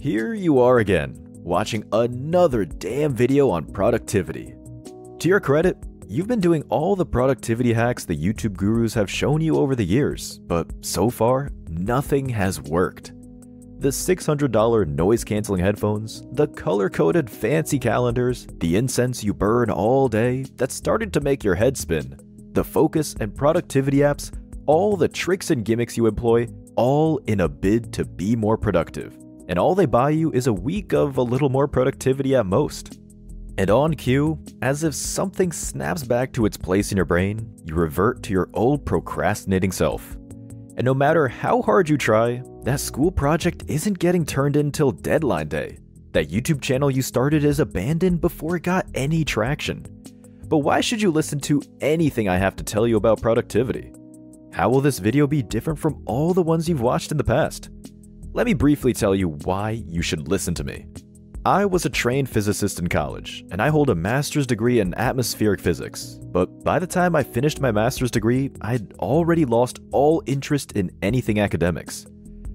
here you are again, watching another damn video on productivity. To your credit, you've been doing all the productivity hacks the YouTube gurus have shown you over the years, but so far, nothing has worked. The $600 noise-canceling headphones, the color-coded fancy calendars, the incense you burn all day that started to make your head spin, the focus and productivity apps, all the tricks and gimmicks you employ, all in a bid to be more productive. And all they buy you is a week of a little more productivity at most. And on cue, as if something snaps back to its place in your brain, you revert to your old procrastinating self. And no matter how hard you try, that school project isn't getting turned in till deadline day. That YouTube channel you started is abandoned before it got any traction. But why should you listen to anything I have to tell you about productivity? How will this video be different from all the ones you've watched in the past? Let me briefly tell you why you should listen to me. I was a trained physicist in college, and I hold a master's degree in atmospheric physics, but by the time I finished my master's degree, I'd already lost all interest in anything academics.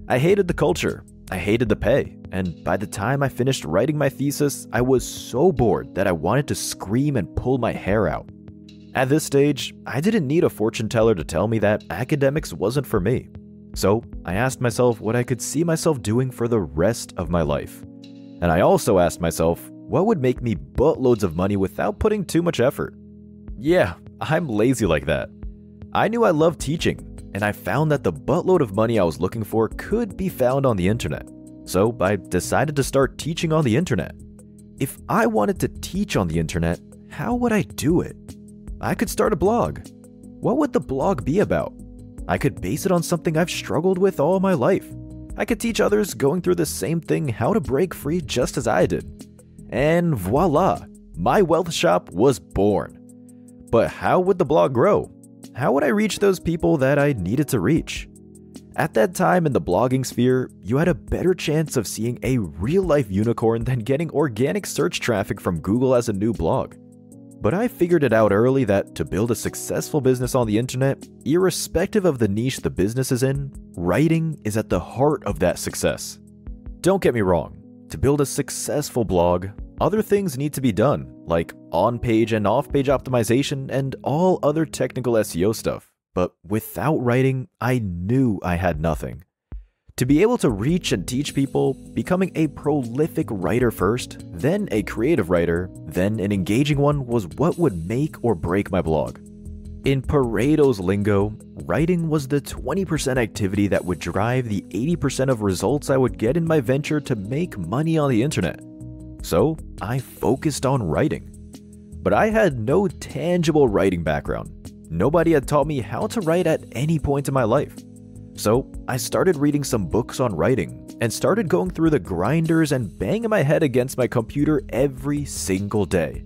I hated the culture, I hated the pay, and by the time I finished writing my thesis, I was so bored that I wanted to scream and pull my hair out. At this stage, I didn't need a fortune teller to tell me that academics wasn't for me. So I asked myself what I could see myself doing for the rest of my life. And I also asked myself, what would make me buttloads of money without putting too much effort? Yeah, I'm lazy like that. I knew I loved teaching, and I found that the buttload of money I was looking for could be found on the internet. So I decided to start teaching on the internet. If I wanted to teach on the internet, how would I do it? I could start a blog. What would the blog be about? I could base it on something I've struggled with all my life. I could teach others going through the same thing how to break free just as I did. And voila, my wealth shop was born. But how would the blog grow? How would I reach those people that I needed to reach? At that time in the blogging sphere, you had a better chance of seeing a real-life unicorn than getting organic search traffic from Google as a new blog. But I figured it out early that to build a successful business on the internet, irrespective of the niche the business is in, writing is at the heart of that success. Don't get me wrong, to build a successful blog, other things need to be done, like on-page and off-page optimization and all other technical SEO stuff. But without writing, I knew I had nothing. To be able to reach and teach people, becoming a prolific writer first, then a creative writer, then an engaging one was what would make or break my blog. In Pareto's lingo, writing was the 20% activity that would drive the 80% of results I would get in my venture to make money on the internet. So I focused on writing. But I had no tangible writing background. Nobody had taught me how to write at any point in my life. So I started reading some books on writing and started going through the grinders and banging my head against my computer every single day.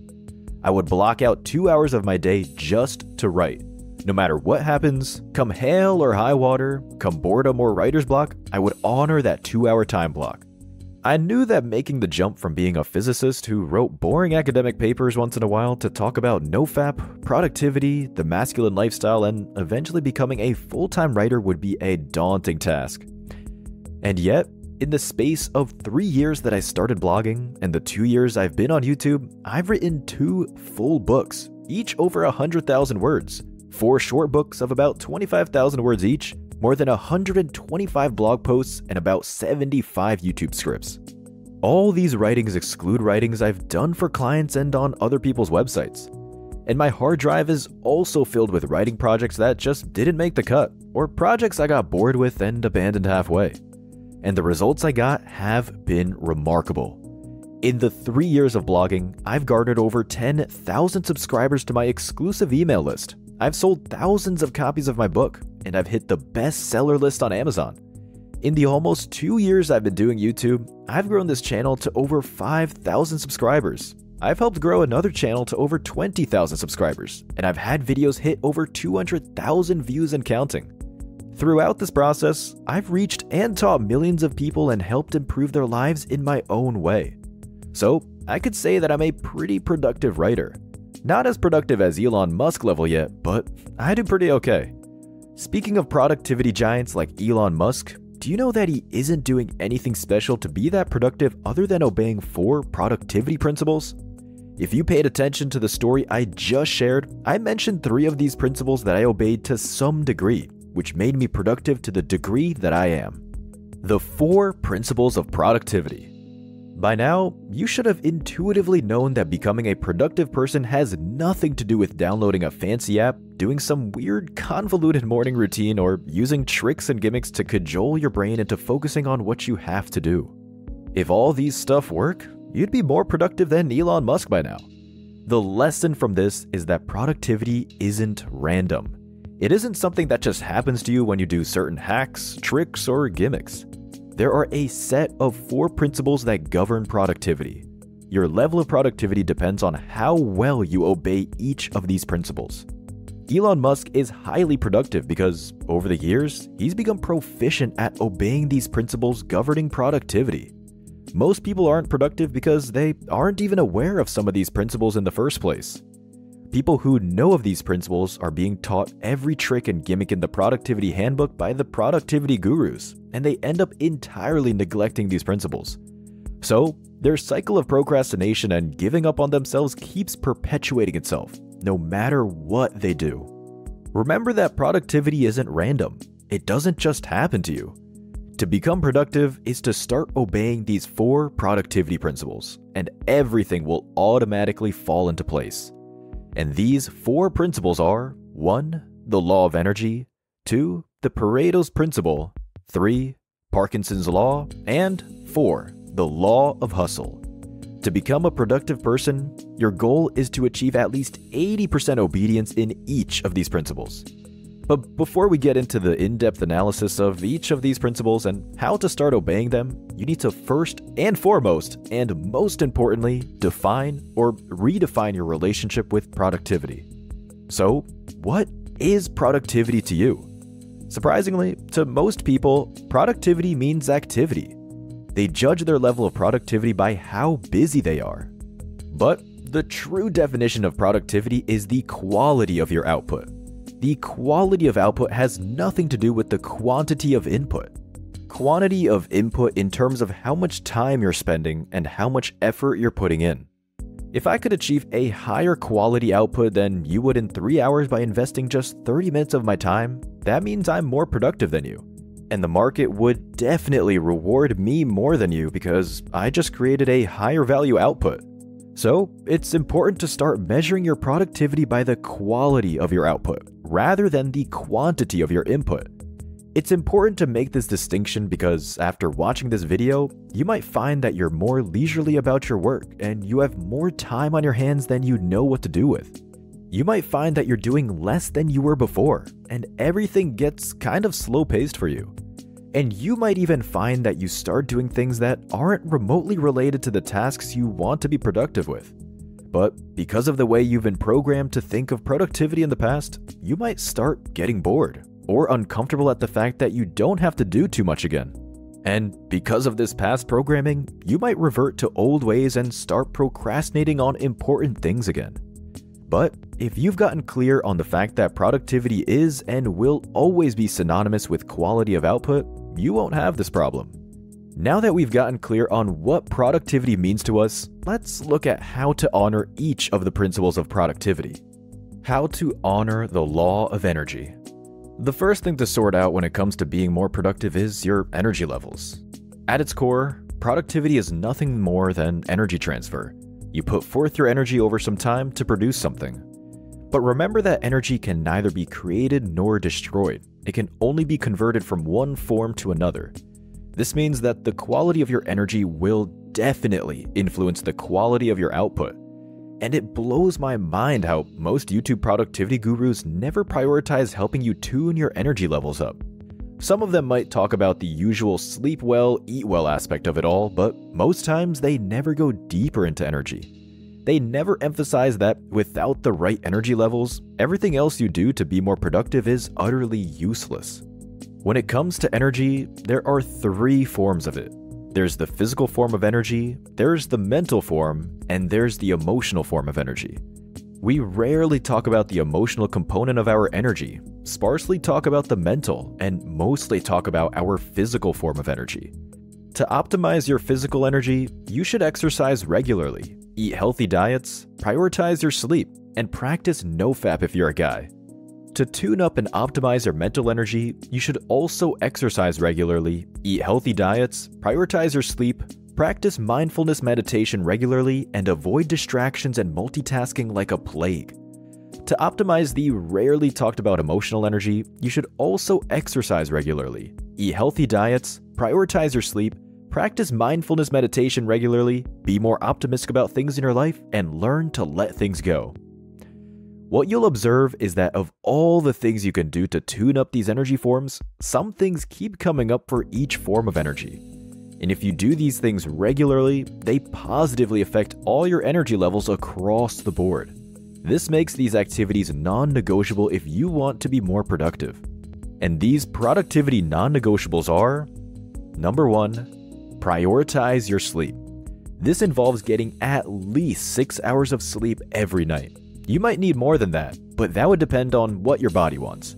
I would block out 2 hours of my day just to write. No matter what happens, come hail or high water, come boredom or writer's block, I would honor that 2-hour time block. I knew that making the jump from being a physicist who wrote boring academic papers once in a while to talk about nofap, productivity, the masculine lifestyle, and eventually becoming a full-time writer would be a daunting task. And yet, in the space of 3 years that I started blogging and the 2 years I've been on YouTube, I've written 2 full books, each over 100,000 words, 4 short books of about 25,000 words each, more than 125 blog posts, and about 75 YouTube scripts. All these writings exclude writings I've done for clients and on other people's websites. And my hard drive is also filled with writing projects that just didn't make the cut, or projects I got bored with and abandoned halfway. And the results I got have been remarkable. In the 3 years of blogging, I've garnered over 10,000 subscribers to my exclusive email list. I've sold thousands of copies of my book, and I've hit the bestseller list on Amazon. In the almost 2 years I've been doing YouTube, I've grown this channel to over 5,000 subscribers. I've helped grow another channel to over 20,000 subscribers, and I've had videos hit over 200,000 views and counting. Throughout this process, I've reached and taught millions of people and helped improve their lives in my own way. So I could say that I'm a pretty productive writer. Not as productive as Elon Musk level yet, but I do pretty okay. Speaking of productivity giants like Elon Musk, do do you know that he isn't doing anything special to be that productive other than obeying 4 productivity principles? If you paid attention to the story I just shared, I mentioned 3 of these principles that I obeyed to some degree, which made me productive to the degree that I am. The 4 principles of productivity. By now, you should have intuitively known that becoming a productive person has nothing to do with downloading a fancy app, doing some weird convoluted morning routine, or using tricks and gimmicks to cajole your brain into focusing on what you have to do. If all these stuff work, you'd be more productive than Elon Musk by now. The lesson from this is that productivity isn't random. It isn't something that just happens to you when you do certain hacks, tricks, or gimmicks. There are a set of 4 principles that govern productivity. Your level of productivity depends on how well you obey each of these principles. Elon Musk is highly productive because, over the years, he's become proficient at obeying these principles governing productivity. Most people aren't productive because they aren't even aware of some of these principles in the first place. People who know of these principles are being taught every trick and gimmick in the productivity handbook by the productivity gurus, and they end up entirely neglecting these principles. So, their cycle of procrastination and giving up on themselves keeps perpetuating itself, no matter what they do. Remember that productivity isn't random. It doesn't just happen to you. To become productive is to start obeying these 4 productivity principles, and everything will automatically fall into place. And these 4 principles are 1. The law of energy, 2. The Pareto's principle, 3. Parkinsons Law, and 4. The law of hustle. To become a productive person, your goal is to achieve at least 80% obedience in each of these principles. But before we get into the in-depth analysis of each of these principles and how to start obeying them, you need to first and foremost, and most importantly, define or redefine your relationship with productivity. So, what is productivity to you? Surprisingly, to most people, productivity means activity. They judge their level of productivity by how busy they are. But the true definition of productivity is the quality of your output. The quality of output has nothing to do with the quantity of input. Quantity of input in terms of how much time you're spending and how much effort you're putting in. If I could achieve a higher quality output than you would in 3 hours by investing just 30 minutes of my time, that means I'm more productive than you. And the market would definitely reward me more than you because I just created a higher value output. So, it's important to start measuring your productivity by the quality of your output, rather than the quantity of your input. It's important to make this distinction because after watching this video, you might find that you're more leisurely about your work and you have more time on your hands than you know what to do with. You might find that you're doing less than you were before, and everything gets kind of slow-paced for you. And you might even find that you start doing things that aren't remotely related to the tasks you want to be productive with. But because of the way you've been programmed to think of productivity in the past, you might start getting bored or uncomfortable at the fact that you don't have to do too much again. And because of this past programming, you might revert to old ways and start procrastinating on important things again. But if you've gotten clear on the fact that productivity is and will always be synonymous with quality of output, you won't have this problem. Now that we've gotten clear on what productivity means to us, let's look at how to honor each of the principles of productivity. How to honor the law of energy. The first thing to sort out when it comes to being more productive is your energy levels. At its core, productivity is nothing more than energy transfer. You put forth your energy over some time to produce something. But remember that energy can neither be created nor destroyed. It can only be converted from one form to another. This means that the quality of your energy will definitely influence the quality of your output. And it blows my mind how most YouTube productivity gurus never prioritize helping you tune your energy levels up. Some of them might talk about the usual sleep well, eat well aspect of it all, but most times they never go deeper into energy. They never emphasize that without the right energy levels, everything else you do to be more productive is utterly useless. When it comes to energy, there are 3 forms of it. There's the physical form of energy, there's the mental form, and there's the emotional form of energy. We rarely talk about the emotional component of our energy, sparsely talk about the mental, and mostly talk about our physical form of energy. To optimize your physical energy, you should exercise regularly, eat healthy diets, prioritize your sleep, and practice NoFap if you're a guy. To tune up and optimize your mental energy, you should also exercise regularly, eat healthy diets, prioritize your sleep, practice mindfulness meditation regularly, and avoid distractions and multitasking like a plague. To optimize the rarely talked about emotional energy, you should also exercise regularly, eat healthy diets, prioritize your sleep, practice mindfulness meditation regularly, be more optimistic about things in your life, and learn to let things go. What you'll observe is that of all the things you can do to tune up these energy forms, some things keep coming up for each form of energy. And if you do these things regularly, they positively affect all your energy levels across the board. This makes these activities non-negotiable if you want to be more productive. And these productivity non-negotiables are: Number 1. Prioritize your sleep. This involves getting at least 6 hours of sleep every night. You might need more than that, but that would depend on what your body wants.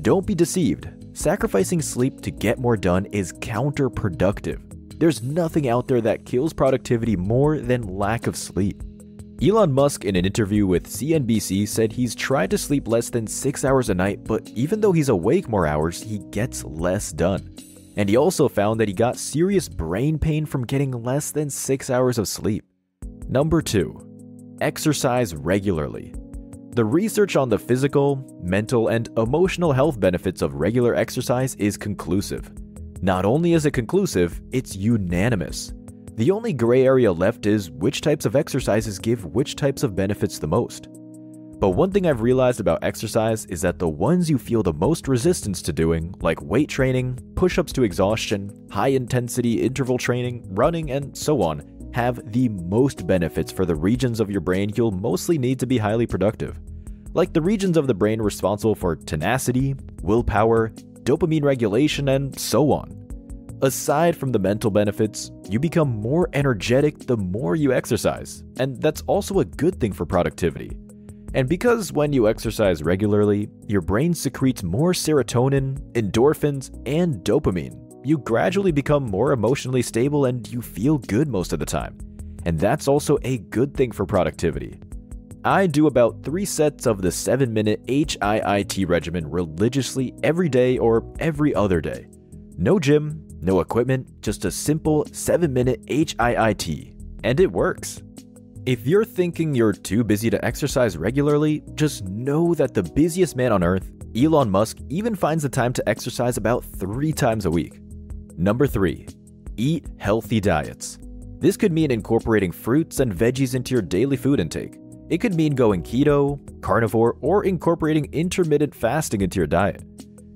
Don't be deceived. Sacrificing sleep to get more done is counterproductive. There's nothing out there that kills productivity more than lack of sleep. Elon Musk, in an interview with CNBC, said he's tried to sleep less than 6 hours a night, but even though he's awake more hours, he gets less done. And he also found that he got serious brain pain from getting less than 6 hours of sleep. Number 2. Exercise regularly. The research on the physical, mental, and emotional health benefits of regular exercise is conclusive. Not only is it conclusive, it's unanimous. The only gray area left is which types of exercises give which types of benefits the most. But one thing I've realized about exercise is that the ones you feel the most resistance to doing, like weight training, push-ups to exhaustion, high-intensity interval training, running, and so on, have the most benefits for the regions of your brain you'll mostly need to be highly productive. Like the regions of the brain responsible for tenacity, willpower, dopamine regulation, and so on. Aside from the mental benefits, you become more energetic the more you exercise, and that's also a good thing for productivity. And because when you exercise regularly, your brain secretes more serotonin, endorphins, and dopamine, you gradually become more emotionally stable and you feel good most of the time. And that's also a good thing for productivity. I do about 3 sets of the 7-minute HIIT regimen religiously every day or every other day. No gym, no equipment, just a simple 7-minute HIIT. And it works. If you're thinking you're too busy to exercise regularly, just know that the busiest man on earth, Elon Musk, even finds the time to exercise about 3 times a week. Number 3. Eat healthy diets. This could mean incorporating fruits and veggies into your daily food intake. It could mean going keto, carnivore, or incorporating intermittent fasting into your diet.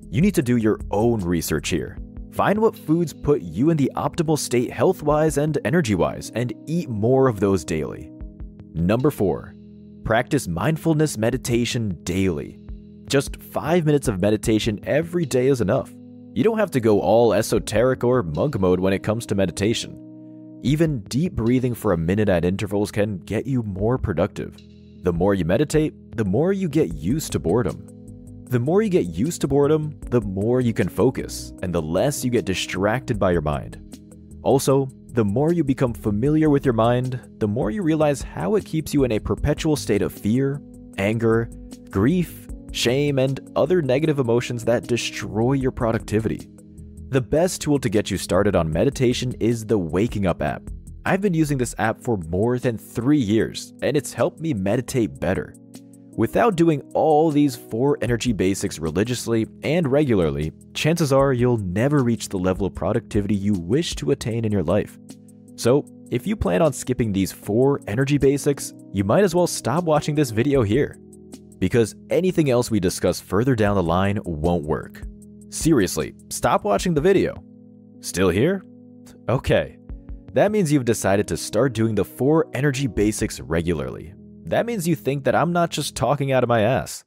You need to do your own research here. Find what foods put you in the optimal state health-wise and energy-wise, and eat more of those daily. Number 4. Practice mindfulness meditation daily. Just 5 minutes of meditation every day is enough. You don't have to go all esoteric or monk mode when it comes to meditation. Even deep breathing for a minute at intervals can get you more productive. The more you meditate, the more you get used to boredom. The more you get used to boredom, the more you can focus, and the less you get distracted by your mind. Also, the more you become familiar with your mind, the more you realize how it keeps you in a perpetual state of fear, anger, grief, shame, and other negative emotions that destroy your productivity. The best tool to get you started on meditation is the Waking Up app. I've been using this app for more than 3 years, and it's helped me meditate better. Without doing all these 4 energy basics religiously and regularly, chances are you'll never reach the level of productivity you wish to attain in your life. So, if you plan on skipping these 4 energy basics, you might as well stop watching this video here, because anything else we discuss further down the line won't work. Seriously, stop watching the video. Still here? Okay. That means you've decided to start doing the 4 energy basics regularly. That means you think that I'm not just talking out of my ass.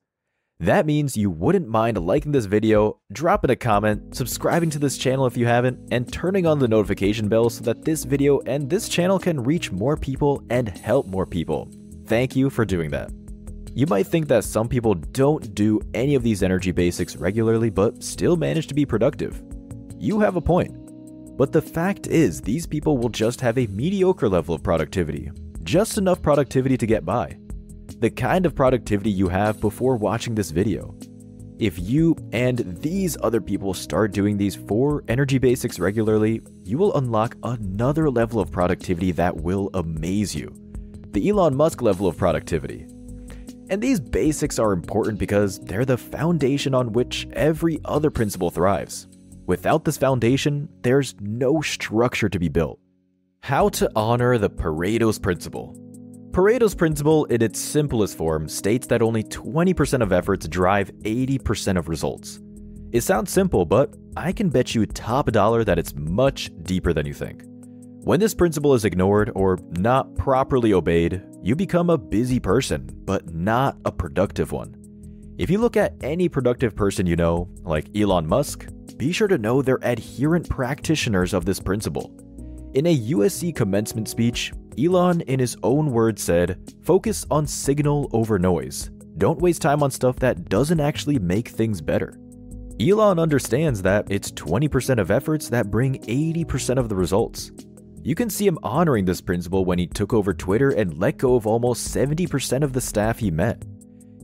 That means you wouldn't mind liking this video, dropping a comment, subscribing to this channel if you haven't, and turning on the notification bell so that this video and this channel can reach more people and help more people. Thank you for doing that. You might think that some people don't do any of these energy basics regularly but still manage to be productive. You have a point. But the fact is, these people will just have a mediocre level of productivity, just enough productivity to get by. The kind of productivity you have before watching this video. If you and these other people start doing these 4 energy basics regularly, you will unlock another level of productivity that will amaze you. The Elon Musk level of productivity. And these basics are important because they're the foundation on which every other principle thrives. Without this foundation, there's no structure to be built. How to honor the Pareto's principle. Pareto's principle, in its simplest form, states that only 20% of efforts drive 80% of results. It sounds simple, but I can bet you top dollar that it's much deeper than you think. When this principle is ignored or not properly obeyed, you become a busy person, but not a productive one. If you look at any productive person you know, like Elon Musk, be sure to know they're adherent practitioners of this principle. In a USC commencement speech, Elon, in his own words, said, "Focus on signal over noise. Don't waste time on stuff that doesn't actually make things better." Elon understands that it's 20% of efforts that bring 80% of the results. You can see him honoring this principle when he took over Twitter and let go of almost 70% of the staff he met.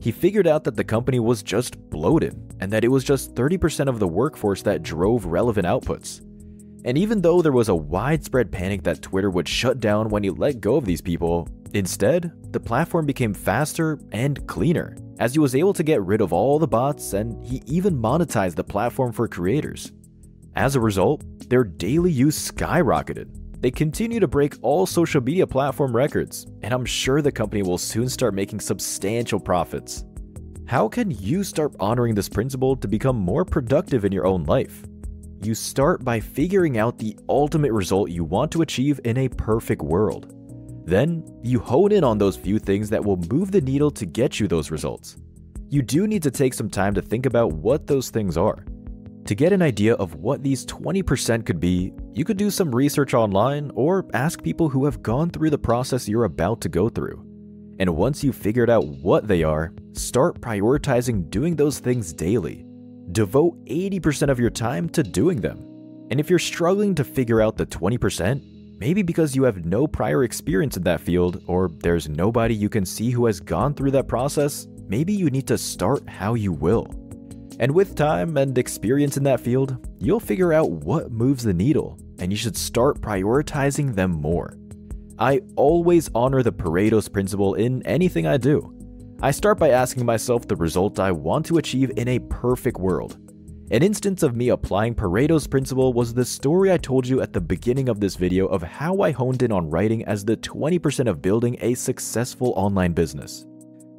He figured out that the company was just bloated and that it was just 30% of the workforce that drove relevant outputs. And even though there was a widespread panic that Twitter would shut down when he let go of these people, instead, the platform became faster and cleaner, as he was able to get rid of all the bots, and he even monetized the platform for creators. As a result, their daily use skyrocketed. They continue to break all social media platform records, and I'm sure the company will soon start making substantial profits. How can you start honoring this principle to become more productive in your own life? You start by figuring out the ultimate result you want to achieve in a perfect world. Then, you hone in on those few things that will move the needle to get you those results. You do need to take some time to think about what those things are. To get an idea of what these 20% could be, you could do some research online or ask people who have gone through the process you're about to go through. And once you've figured out what they are, start prioritizing doing those things daily. Devote 80% of your time to doing them. And if you're struggling to figure out the 20%, maybe because you have no prior experience in that field or there's nobody you can see who has gone through that process, maybe you need to start how you will. And with time and experience in that field, you'll figure out what moves the needle, and you should start prioritizing them more. I always honor the Pareto's principle in anything I do. I start by asking myself the result I want to achieve in a perfect world. An instance of me applying Pareto's principle was the story I told you at the beginning of this video of how I honed in on writing as the 20% of building a successful online business.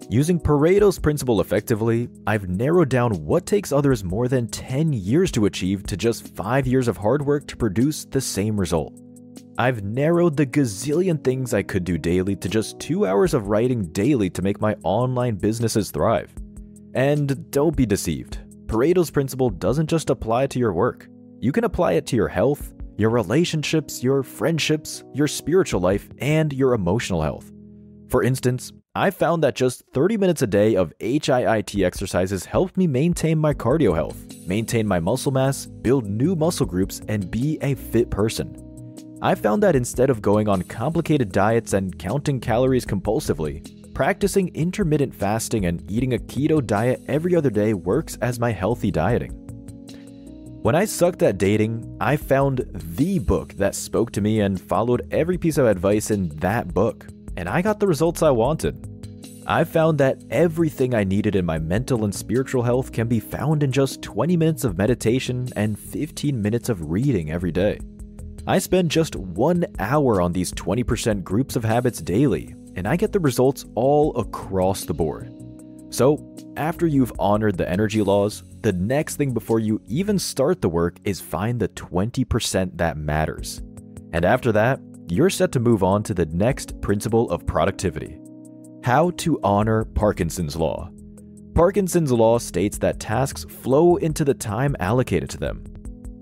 Using Pareto's principle effectively, I've narrowed down what takes others more than 10 years to achieve to just 5 years of hard work to produce the same result. I've narrowed the gazillion things I could do daily to just 2 hours of writing daily to make my online businesses thrive. And don't be deceived. Pareto's principle doesn't just apply to your work. You can apply it to your health, your relationships, your friendships, your spiritual life, and your emotional health. For instance, I found that just 30 minutes a day of HIIT exercises helped me maintain my cardio health, maintain my muscle mass, build new muscle groups, and be a fit person. I found that instead of going on complicated diets and counting calories compulsively, practicing intermittent fasting and eating a keto diet every other day works as my healthy dieting. When I sucked at dating, I found the book that spoke to me and followed every piece of advice in that book, and I got the results I wanted. I found that everything I needed in my mental and spiritual health can be found in just 20 minutes of meditation and 15 minutes of reading every day. I spend just 1 hour on these 20% groups of habits daily, and I get the results all across the board. So, after you've honored the energy laws, the next thing before you even start the work is find the 20% that matters. And after that, you're set to move on to the next principle of productivity. How to honor Parkinsons Law. Parkinsons Law states that tasks flow into the time allocated to them.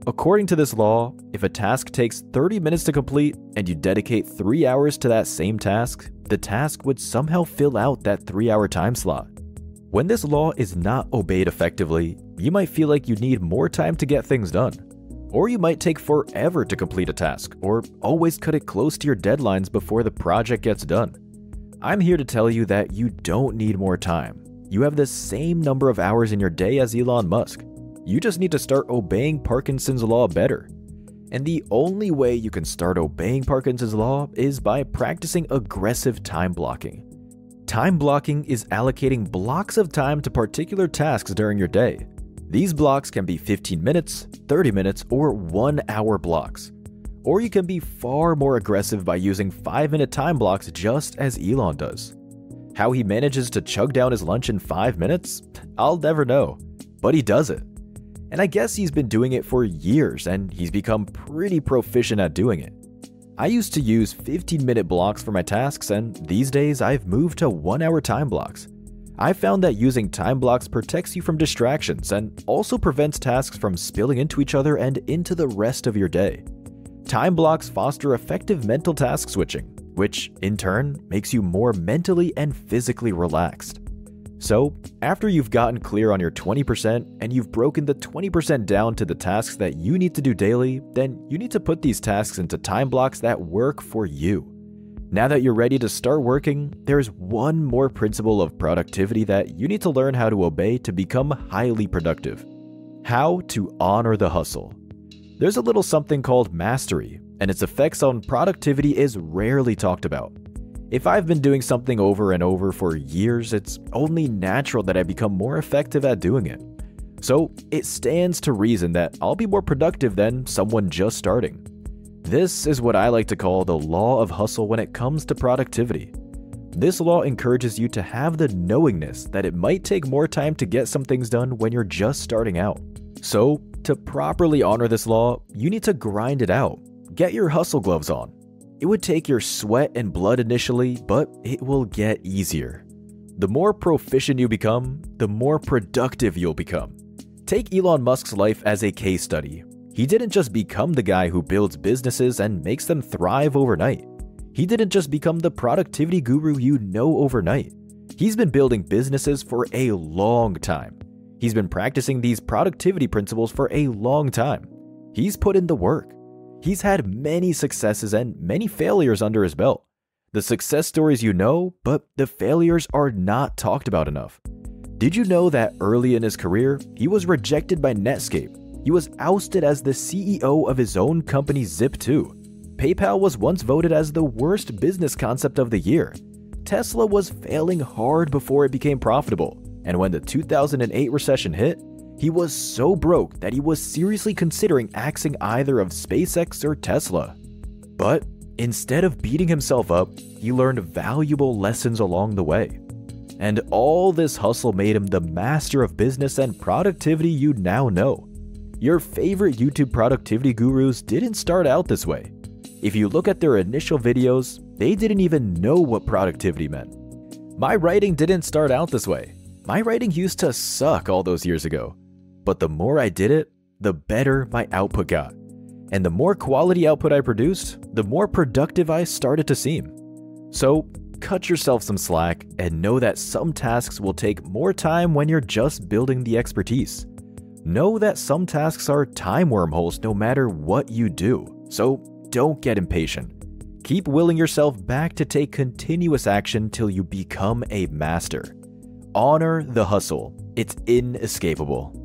According to this law, if a task takes 30 minutes to complete and you dedicate 3 hours to that same task, the task would somehow fill out that 3-hour time slot. When this law is not obeyed effectively, you might feel like you need more time to get things done. Or you might take forever to complete a task, or always cut it close to your deadlines before the project gets done. I'm here to tell you that you don't need more time. You have the same number of hours in your day as Elon Musk. You just need to start obeying Parkinsons Law better. And the only way you can start obeying Parkinsons Law is by practicing aggressive time blocking. Time blocking is allocating blocks of time to particular tasks during your day. These blocks can be 15 minutes, 30 minutes, or 1-hour blocks. Or you can be far more aggressive by using 5-minute time blocks just as Elon does. How he manages to chug down his lunch in 5 minutes? I'll never know, but he does it. And I guess he's been doing it for years and he's become pretty proficient at doing it. I used to use 15-minute blocks for my tasks, and these days I've moved to 1-hour time blocks. I found that using time blocks protects you from distractions and also prevents tasks from spilling into each other and into the rest of your day. Time blocks foster effective mental task switching, which in turn makes you more mentally and physically relaxed. So, after you've gotten clear on your 20% and you've broken the 20% down to the tasks that you need to do daily, then you need to put these tasks into time blocks that work for you. Now that you're ready to start working, there's one more principle of productivity that you need to learn how to obey to become highly productive. How to honor the hustle. There's a little something called mastery, and its effects on productivity is rarely talked about. If I've been doing something over and over for years, it's only natural that I become more effective at doing it. So it stands to reason that I'll be more productive than someone just starting. This is what I like to call the law of hustle when it comes to productivity. This law encourages you to have the knowingness that it might take more time to get some things done when you're just starting out. So, to properly honor this law, you need to grind it out. Get your hustle gloves on. It would take your sweat and blood initially, but it will get easier. The more proficient you become, the more productive you'll become. Take Elon Musk's life as a case study. He didn't just become the guy who builds businesses and makes them thrive overnight. He didn't just become the productivity guru you know overnight. He's been building businesses for a long time. He's been practicing these productivity principles for a long time. He's put in the work. He's had many successes and many failures under his belt. The success stories you know, but the failures are not talked about enough. Did you know that early in his career, he was rejected by Netscape? He was ousted as the CEO of his own company Zip2. PayPal was once voted as the worst business concept of the year. Tesla was failing hard before it became profitable, and when the 2008 recession hit, he was so broke that he was seriously considering axing either of SpaceX or Tesla. But instead of beating himself up, he learned valuable lessons along the way. And all this hustle made him the master of business and productivity you now know. Your favorite YouTube productivity gurus didn't start out this way. If you look at their initial videos, they didn't even know what productivity meant. My writing didn't start out this way. My writing used to suck all those years ago. But the more I did it, the better my output got. And the more quality output I produced, the more productive I started to seem. So, cut yourself some slack and know that some tasks will take more time when you're just building the expertise. Know that some tasks are time wormholes no matter what you do, so don't get impatient. Keep willing yourself back to take continuous action till you become a master. Honor the hustle. It's inescapable.